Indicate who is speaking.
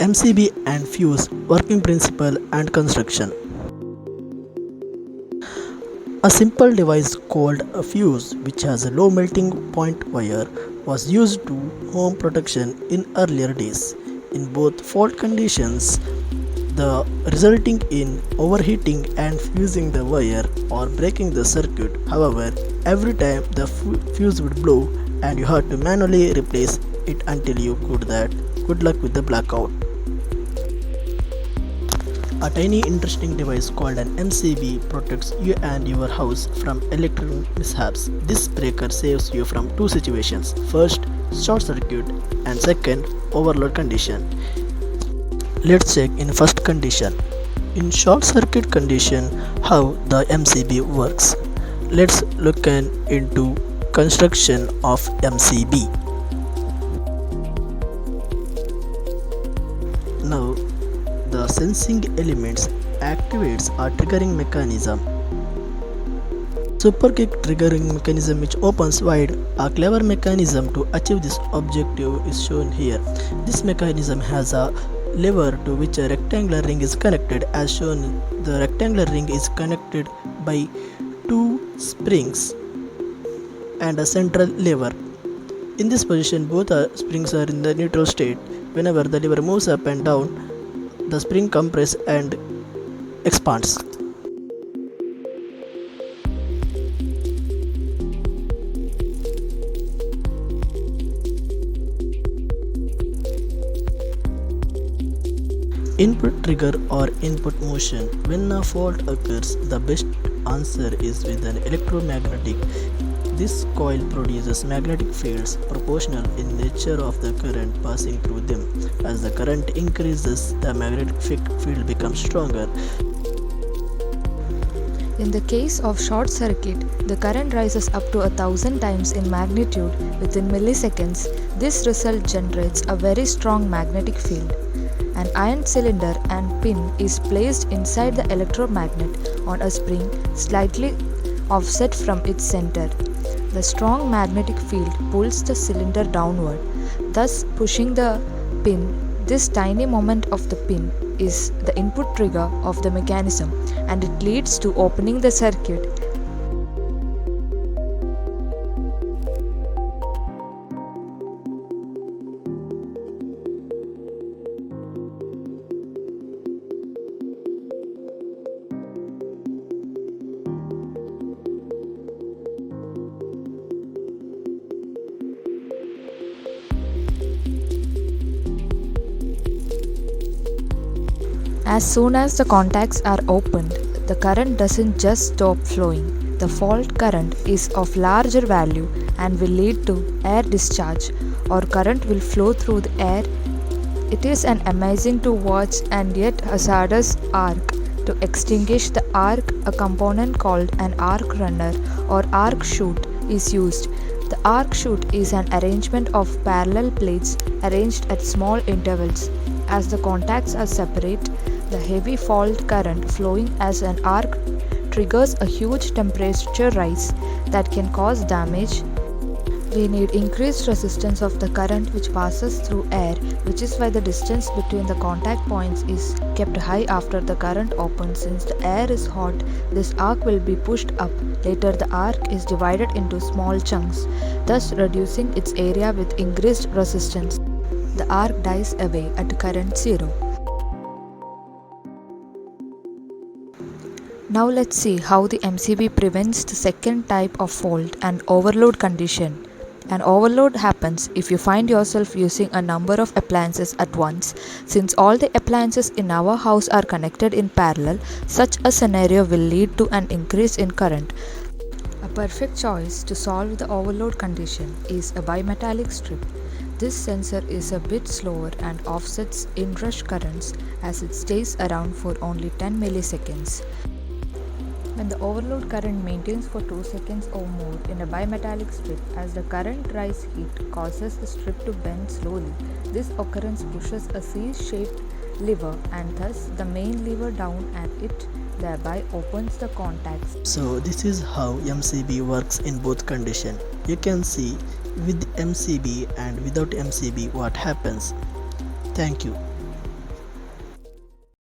Speaker 1: MCB and FUSE working principle and construction. A simple device called a fuse, which has a low melting point wire, was used to home protection in earlier days. In both fault conditions, the resulting in overheating and fusing the wire or breaking the circuit. However, every time the fuse would blow and you had to manually replace it until you could that. Good luck with the blackout. A tiny interesting device called an MCB protects you and your house from electrical mishaps. This breaker saves you from two situations. First, short circuit, and second, overload condition. Let's check in first condition. In short circuit condition, how the MCB works. Let's look into construction of MCB. Now, the sensing elements activates a triggering mechanism. Super kick triggering mechanism which opens wide. A clever mechanism to achieve this objective is shown here. This mechanism has a lever to which a rectangular ring is connected. As shown, the rectangular ring is connected by two springs and a central lever. In this position, both springs are in the neutral state. Whenever the lever moves up and down, the spring compresses and expands. Input trigger or input motion. When a fault occurs, the best answer is with an electromagnetic. This coil produces magnetic fields proportional in nature of the current passing through them. As the current increases, the magnetic field becomes stronger.
Speaker 2: In the case of short circuit, the current rises up to 1,000 times in magnitude within milliseconds. This result generates a very strong magnetic field. An iron cylinder and pin is placed inside the electromagnet on a spring slightly offset from its center. The strong magnetic field pulls the cylinder downward, thus pushing the pin. This tiny moment of the pin is the input trigger of the mechanism, and it leads to opening the circuit. As soon as the contacts are opened, the current doesn't just stop flowing. The fault current is of larger value and will lead to air discharge, or current will flow through the air. It is an amazing to watch and yet hazardous arc. To extinguish the arc, a component called an arc runner or arc chute is used. The arc chute is an arrangement of parallel plates arranged at small intervals. As the contacts are separate, the heavy fault current flowing as an arc triggers a huge temperature rise that can cause damage. We need increased resistance of the current which passes through air, which is why the distance between the contact points is kept high after the current opens. Since the air is hot, this arc will be pushed up. Later the arc is divided into small chunks, thus reducing its area with increased resistance. The arc dies away at current 0. Now let's see how the MCB prevents the second type of fault, an overload condition. An overload happens if you find yourself using a number of appliances at once. Since all the appliances in our house are connected in parallel, such a scenario will lead to an increase in current. A perfect choice to solve the overload condition is a bimetallic strip. This sensor is a bit slower and offsets inrush currents as it stays around for only 10 milliseconds. When the overload current maintains for 2 seconds or more in a bimetallic strip, as the current rise heat causes the strip to bend slowly. This occurrence pushes a C-shaped lever and thus the main lever down, and it thereby opens the contacts.
Speaker 1: So this is how MCB works in both conditions. You can see with MCB and without MCB what happens. Thank you.